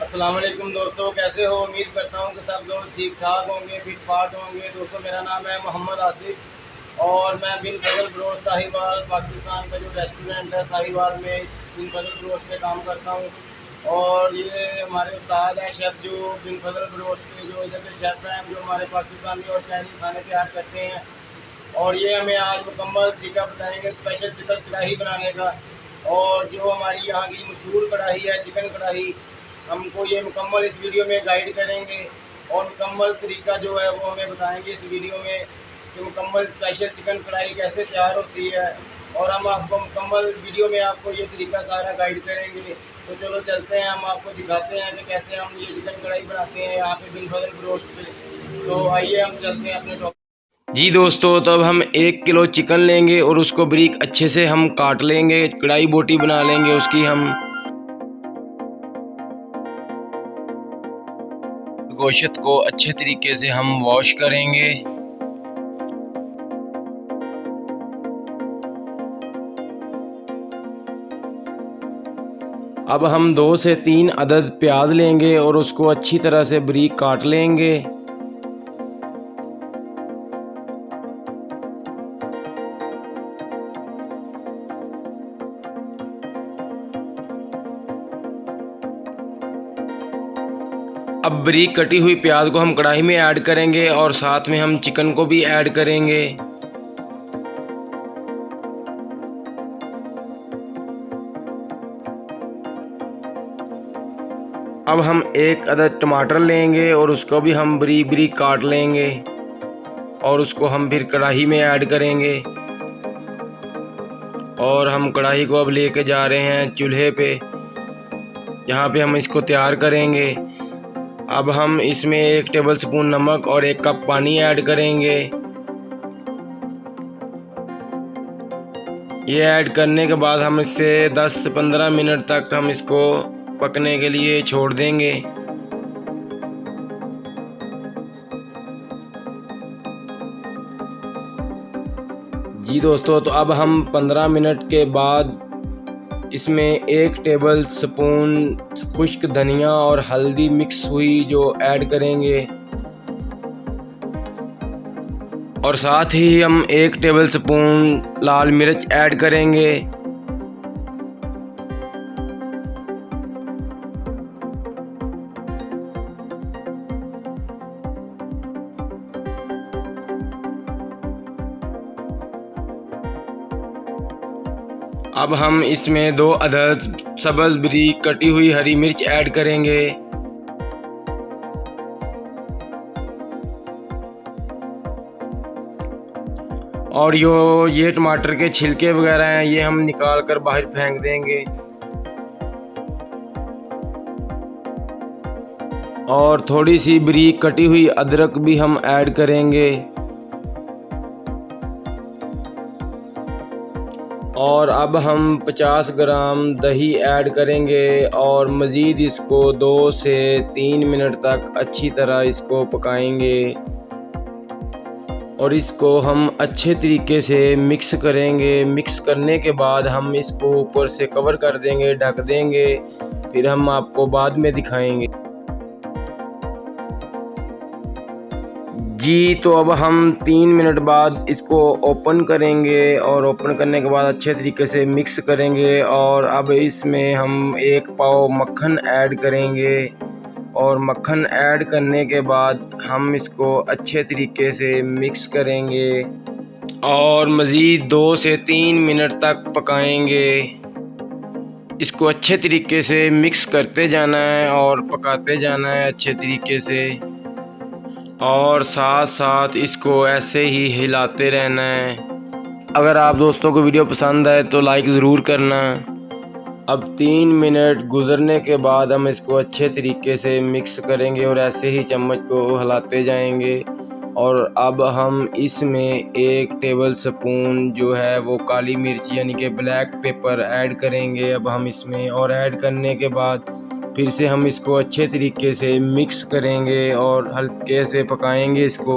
अस्सलाम वालेकुम दोस्तों, कैसे हो? उम्मीद करता हूँ कि सब लोग ठीक ठाक होंगे, फिट फाट होंगे। दोस्तों, मेरा नाम है मोहम्मद आसिफ और मैं बिन फजल बरोश साहिवाल, पाकिस्तान का जो रेस्टोरेंट है साहिवाल में, इस बिन फजल बरोश में काम करता हूँ। और ये हमारे उस्ताद हैं शेफ़ जो बिन फजल बरोश के, जो इधर के शेफ़ हैं, जो हमारे पाकिस्तानी और चाइनीज़ खाने तैयार करते हैं। और ये हमें आज मुकम्मल तरीका बताएंगे स्पेशल चिकन कढ़ाई बनाने का। और जो हमारी यहाँ की मशहूर कढ़ाई है चिकन कढ़ाई, हमको ये मुकम्मल इस वीडियो में गाइड करेंगे और मुकम्मल तरीका जो है वो हमें बताएंगे इस वीडियो में कि मुकम्मल स्पेशल चिकन कढ़ाई कैसे तैयार होती है। और हम आपको मुकम्मल वीडियो में आपको ये तरीका सारा गाइड करेंगे। तो चलो चलते हैं, हम आपको दिखाते हैं कि कैसे हम ये चिकन कढ़ाई बनाते हैं यहाँ पे बिन फजल बरोश पे। तो आइए हम चलते हैं अपने टॉपिक। जी दोस्तों, तो अब हम 1 किलो चिकन लेंगे और उसको बारीक अच्छे से हम काट लेंगे, कढ़ाई बोटी बना लेंगे उसकी। हम गोश्त को अच्छे तरीके से हम वॉश करेंगे। अब हम 2 से 3 अदद प्याज लेंगे और उसको अच्छी तरह से बारीक काट लेंगे। अब बारीक कटी हुई प्याज को हम कढ़ाई में ऐड करेंगे और साथ में हम चिकन को भी ऐड करेंगे। अब हम 1 अदद टमाटर लेंगे और उसको भी हम बारीक बारीक काट लेंगे और उसको हम फिर कढ़ाई में ऐड करेंगे। और हम कढ़ाई को अब लेके जा रहे हैं चूल्हे पे, जहाँ पे हम इसको तैयार करेंगे। अब हम इसमें 1 टेबल स्पून नमक और 1 कप पानी ऐड करेंगे। ये ऐड करने के बाद हम इसे 10 से 15 मिनट तक हम इसको पकने के लिए छोड़ देंगे। जी दोस्तों, तो अब हम 15 मिनट के बाद इसमें 1 टेबल स्पून खुश्क धनिया और हल्दी मिक्स हुई जो ऐड करेंगे और साथ ही हम 1 टेबल स्पून लाल मिर्च ऐड करेंगे। अब हम इसमें 2 अदद सब्ज़ बारीक कटी हुई हरी मिर्च ऐड करेंगे। और ये टमाटर के छिलके वगैरह हैं, ये हम निकाल कर बाहर फेंक देंगे। और थोड़ी सी बारीक कटी हुई अदरक भी हम ऐड करेंगे। और अब हम 50 ग्राम दही ऐड करेंगे और मज़ीद इसको 2 से 3 मिनट तक अच्छी तरह इसको पकाएंगे और इसको हम अच्छे तरीके से मिक्स करेंगे। मिक्स करने के बाद हम इसको ऊपर से कवर कर देंगे, ढक देंगे, फिर हम आपको बाद में दिखाएंगे। जी, तो अब हम 3 मिनट बाद इसको ओपन करेंगे और ओपन करने के बाद अच्छे तरीके से मिक्स करेंगे। और अब इसमें हम 1 पाव मक्खन ऐड करेंगे और मक्खन ऐड करने के बाद हम इसको अच्छे तरीके से मिक्स करेंगे और मज़ीद 2 से 3 मिनट तक पकाएंगे। इसको अच्छे तरीके से मिक्स करते जाना है और पकाते जाना है अच्छे तरीके से, और साथ साथ इसको ऐसे ही हिलाते रहना है। अगर आप दोस्तों को वीडियो पसंद आए तो लाइक ज़रूर करना। अब 3 मिनट गुज़रने के बाद हम इसको अच्छे तरीके से मिक्स करेंगे और ऐसे ही चम्मच को हिलाते जाएंगे। और अब हम इसमें 1 टेबल स्पून जो है वो काली मिर्च यानी कि ब्लैक पेपर ऐड करेंगे। अब हम इसमें और ऐड करने के बाद फिर से हम इसको अच्छे तरीके से मिक्स करेंगे और हल्के से पकाएंगे इसको।